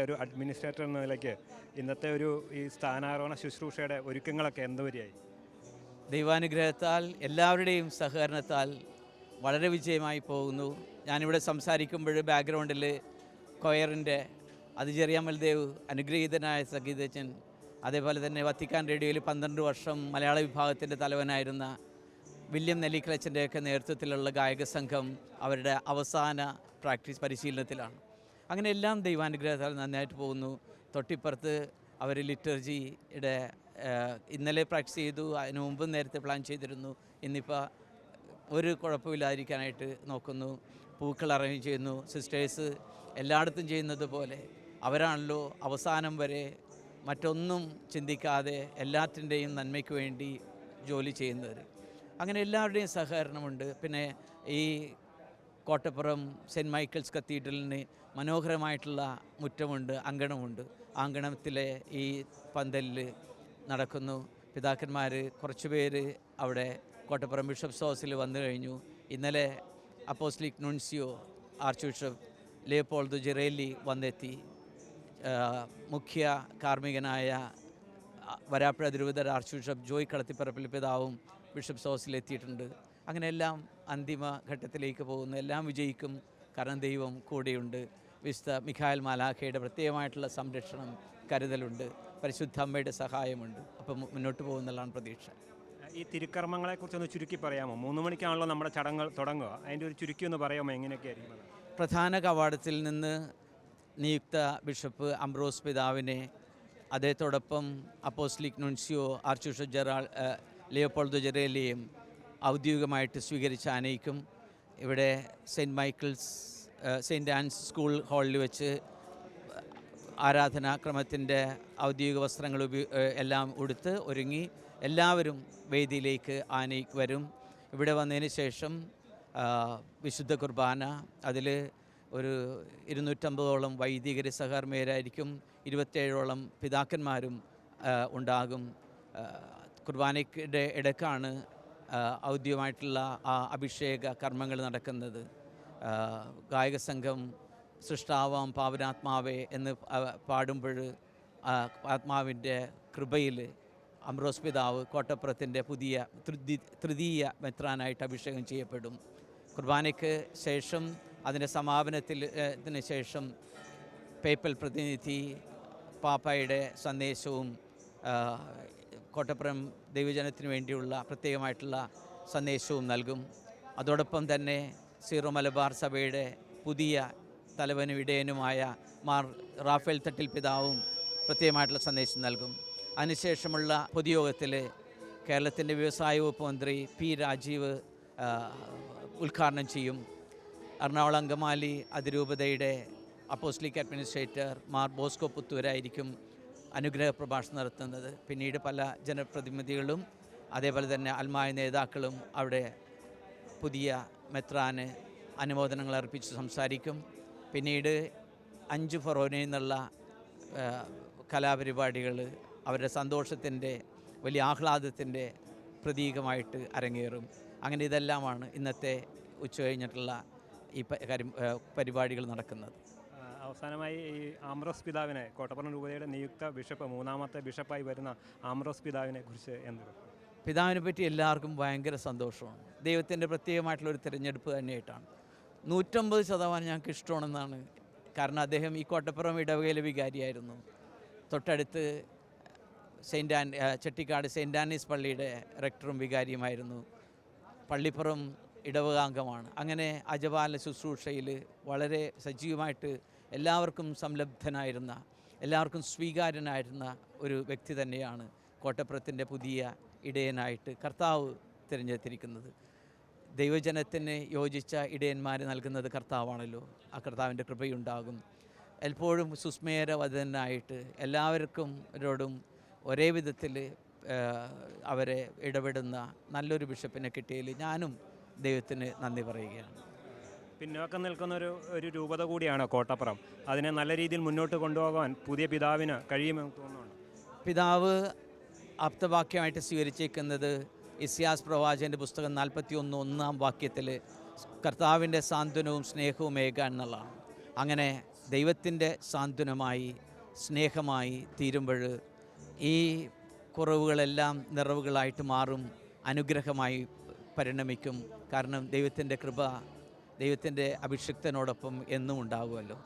ഒരു അഡ്മിനിസ്ട്രേറ്റർ എന്ന നിലയ്ക്ക് ഇന്നത്തെ ഈ സ്ഥാനാരോഹണ ശുശ്രൂഷയുടെ ഒരുക്കങ്ങളൊക്കെ എന്തുവരെയായി? ദൈവാനുഗ്രഹത്താൽ എല്ലാവരുടെയും സഹകരണത്താൽ വളരെ വിജയമായി പോകുന്നു. ഞാനിവിടെ സംസാരിക്കുമ്പോൾ ബാക്ക്ഗ്രൗണ്ടിൽ കൊയറിൻ്റെ അതിചെറിയാമൽ ദേവ് അനുഗ്രഹീതനായ സംഗീതജ്ഞൻ, അതേപോലെ തന്നെ വത്തിക്കാൻ റേഡിയോയിൽ 12 വർഷം മലയാള വിഭാഗത്തിൻ്റെ തലവനായിരുന്ന വില്യം നെല്ലിക്കലച്ചൻ്റെയൊക്കെ നേതൃത്വത്തിലുള്ള ഗായക സംഘം അവരുടെ അവസാന പ്രാക്ടീസ് പരിശീലനത്തിലാണ്. അങ്ങനെ എല്ലാം ദൈവാനുഗ്രഹത്താൽ നന്നായിട്ട് പോകുന്നു. തൊട്ടിപ്പുറത്ത് അവർ ലിറ്റർജിയുടെ ഇന്നലെ പ്രാക്ടീസ് ചെയ്തു, അതിനു മുമ്പ് നേരത്തെ പ്ലാൻ ചെയ്തിരുന്നു. ഇന്നിപ്പോൾ ഒരു കുഴപ്പമില്ലാതിരിക്കാനായിട്ട് നോക്കുന്നു. പൂക്കൾ അറേഞ്ച് ചെയ്യുന്നു. സിസ്റ്റേഴ്സ് എല്ലായിടത്തും ചെയ്യുന്നത് പോലെ അവരാണല്ലോ അവസാനം വരെ മറ്റൊന്നും ചിന്തിക്കാതെ എല്ലാത്തിൻ്റെയും നന്മയ്ക്ക് വേണ്ടി ജോലി ചെയ്യുന്നവർ. അങ്ങനെ എല്ലാവരുടെയും സഹകരണമുണ്ട്. പിന്നെ ഈ കോട്ടപ്പുറം സെൻറ്റ് മൈക്കിൾസ് കത്തീഡ്രലിന് മനോഹരമായിട്ടുള്ള മുറ്റമുണ്ട്, അങ്കണമുണ്ട്. അങ്കണത്തിലെ ഈ പന്തലിൽ നടക്കുന്നു. പിതാക്കന്മാർ കുറച്ച് പേര് അവിടെ കോട്ടപ്പുറം ബിഷപ്സ് ഹൗസിൽ വന്നു കഴിഞ്ഞു. ഇന്നലെ apostolic nuncio archbishop Leopoldo Girelli വന്നെത്തി. മുഖ്യ കാർമ്മികനായ വരാപ്പുഴ തിരുവിതര ആർച്ച് ബിഷപ്പ് ജോയ് കളത്തിപ്പറപ്പിൽ പിതാവും ബിഷപ്സ് ഹൗസിലെത്തിയിട്ടുണ്ട്. അങ്ങനെയെല്ലാം അന്തിമ ഘട്ടത്തിലേക്ക് പോകുന്നു. എല്ലാം വിജയിക്കും, കാരണം ദൈവം കൂടെയുണ്ട്. വിശുദ്ധ മിഖായേൽ മാലാഖയുടെ പ്രത്യേകമായിട്ടുള്ള സംരക്ഷണം, കരുതലുണ്ട്, പരിശുദ്ധ അമ്മയുടെ സഹായമുണ്ട്. അപ്പം മുന്നോട്ട് പോകുന്നതാണ് പ്രതീക്ഷ. ഈ തിരുക്കർമ്മങ്ങളെക്കുറിച്ചൊന്ന് ചുരുക്കി പറയാമോ? 3 മണിക്കാണല്ലോ നമ്മുടെ ചടങ്ങുകൾ തുടങ്ങുക. അതിൻ്റെ ഒരു ചുരുക്കി ഒന്ന് പറയാമോ, എങ്ങനെയൊക്കെയായിരിക്കും? പ്രധാന കവാടത്തിൽ നിന്ന് നിയുക്ത ബിഷപ്പ് അംബ്രോസ് പിതാവിനെ, അദ്ദേഹത്തോടൊപ്പം അപ്പോസ്ലിക് നുൻസിയോ ആർച്ച് ബിഷപ്പ് ലിയോപോൾഡോ ജെറേലിയെയും ഔദ്യോഗികമായിട്ട് സ്വീകരിച്ച് ആനയിക്കും. ഇവിടെ cent Michael's cent Ans school ഹാളിൽ വെച്ച് ആരാധനാക്രമത്തിൻ്റെ ഔദ്യോഗിക വസ്ത്രങ്ങൾ എല്ലാം ഉടുത്ത് ഒരുങ്ങി എല്ലാവരും വേദിയിലേക്ക് വരും. ഇവിടെ വന്നതിന് ശേഷം വിശുദ്ധ കുർബാന, അതിൽ ഒരു 250ഓളം വൈദികർ സഹകർമ്മീയരായിരിക്കും. 27ഓളം പിതാക്കന്മാരും ഉണ്ടാകും. കുർബാനയുടെ ഇടയ്ക്കാണ് ഔദ്യോഗികമായിട്ടുള്ള അഭിഷേക കർമ്മങ്ങൾ നടക്കുന്നത്. ഗായക സംഘം സൃഷ്ടാവാം പാവനാത്മാവേ എന്ന് പാടുമ്പോൾ ആത്മാവിൻ്റെ കൃപയിൽ അംബ്രോസ് പിതാവ് കോട്ടപ്പുറത്തിൻ്റെ പുതിയ തൃതീയ മെത്രാനായിട്ട് അഭിഷേകം ചെയ്യപ്പെടും. കുർബാനയ്ക്ക് ശേഷം അതിൻ്റെ സമാപനത്തിന് ശേഷം പേപ്പൽ പ്രതിനിധി പാപ്പായുടെ സന്ദേശവും കോട്ടപ്പുറം ദൈവജനത്തിന് വേണ്ടിയുള്ള പ്രത്യേകമായിട്ടുള്ള സന്ദേശവും നൽകും. അതോടൊപ്പം തന്നെ സീറോ മലബാർ സഭയുടെ പുതിയ തലവനും ഇടയനുമായ മാർ റാഫേൽ തട്ടിൽ പിതാവും പ്രത്യേകമായിട്ടുള്ള സന്ദേശം നൽകും. അതിനുശേഷമുള്ള പൊതുയോഗത്തിൽ കേരളത്തിൻ്റെ വ്യവസായ വകുപ്പ് മന്ത്രി പി രാജീവ് ഉദ്ഘാടനം ചെയ്യും. എറണാകുളം അങ്കമാലി അതിരൂപതയുടെ അപ്പോസ്ലിക് അഡ്മിനിസ്ട്രേറ്റർ മാർ ബോസ്കോ പുത്തൂരായിരിക്കും അനുഗ്രഹ പ്രഭാഷണം നടത്തുന്നത്. പിന്നീട് പല ജനപ്രതിനിധികളും അതേപോലെ തന്നെ ആത്മായ നേതാക്കളും അവിടെ പുതിയ മെത്രാന് അനുമോദനങ്ങൾ അർപ്പിച്ച് സംസാരിക്കും. പിന്നീട് 5 ഫൊറോനയിൽ നിന്നുള്ള കലാപരിപാടികൾ അവരുടെ സന്തോഷത്തിൻ്റെ വലിയ ആഹ്ലാദത്തിൻ്റെ പ്രതീകമായിട്ട് അരങ്ങേറും. അങ്ങനെ ഇതെല്ലാമാണ് ഇന്നത്തെ ഉച്ച കഴിഞ്ഞിട്ടുള്ള ഈ പരിപാടികൾ നടക്കുന്നത്. അവസാനമായി ഈ ആംബ്രോസ് പിതാവിനെ, കോട്ടപ്പുറം രൂപതയുടെ നിയുക്ത ബിഷപ്പ്, 3ാമത്തെ ബിഷപ്പായി വരുന്ന ആംബ്രോസ് പിതാവിനെ കുറിച്ച് എന്ത്? പിതാവിനെ പറ്റി എല്ലാവർക്കും ഭയങ്കര സന്തോഷമാണ്. ദൈവത്തിൻ്റെ പ്രത്യേകമായിട്ടുള്ളൊരു തിരഞ്ഞെടുപ്പ് തന്നെയായിട്ടാണ്. 150% ഞങ്ങൾക്ക് ഇഷ്ടമാണെന്നാണ്. കാരണം അദ്ദേഹം ഈ കോട്ടപ്പുറം ഇടവകയിലെ വികാരിയായിരുന്നു. തൊട്ടടുത്ത് ചെട്ടിക്കാട് സെൻറ്റ് ആനീസ് പള്ളിയുടെ റെക്ടറും വികാരിയുമായിരുന്നു. പള്ളിപ്പുറം ഇടവകാംഗമാണ്. അങ്ങനെ അജപാല ശുശ്രൂഷയിൽ വളരെ സജീവമായിട്ട് എല്ലാവർക്കും സംലബ്ധനായിരുന്ന, എല്ലാവർക്കും സ്വീകാര്യനായിരുന്ന ഒരു വ്യക്തി തന്നെയാണ് കോട്ടപ്പുറത്തിൻ്റെ പുതിയ ഇടയനായിട്ട് കർത്താവ് തിരഞ്ഞെടുത്തിരിക്കുന്നത്. ദൈവജനത്തിന് യോജിച്ച ഇടയന്മാർ നൽകുന്നത് കർത്താവാണല്ലോ. ആ കർത്താവിൻ്റെ കൃപയുണ്ടാകും. എപ്പോഴും സുസ്മേരവദനായിട്ട് എല്ലാവർക്കും ഒരേ വിധത്തിൽ അവരെ ഇടപെടുന്ന നല്ലൊരു ബിഷപ്പിനെ കിട്ടിയതിൽ ഞാനും ദൈവത്തിന് നന്ദി പറയുകയാണ്. പിന്നോക്കം നിൽക്കുന്ന ഒരു രൂപത കൂടിയാണ് കോട്ടപ്പുറം. അതിനെ നല്ല രീതിയിൽ മുന്നോട്ട് കൊണ്ടുപോകാൻ പുതിയ പിതാവിന് കഴിയുമെന്ന് തോന്നുന്നു. പിതാവ് ആപ്തവാക്യമായിട്ട് സ്വീകരിച്ചിരിക്കുന്നത് ഇസ്യാസ് പ്രവാചകൻ്റെ പുസ്തകം 41 1-ാം വാക്യത്തിൽ കർത്താവിൻ്റെ സാന്ത്വനവും സ്നേഹവും ഏകാൻ എന്നുള്ളതാണ്. അങ്ങനെ ദൈവത്തിൻ്റെ സാന്ത്വനമായി സ്നേഹമായി തീരുമ്പോൾ ഈ കുറവുകളെല്ലാം നിറവുകളായിട്ട് മാറും, അനുഗ്രഹമായി പരിണമിക്കും. കാരണം ദൈവത്തിൻ്റെ കൃപ ദൈവത്തിൻ്റെ അഭിഷിക്തനോടൊപ്പം എന്നും ഉണ്ടാകുമല്ലോ.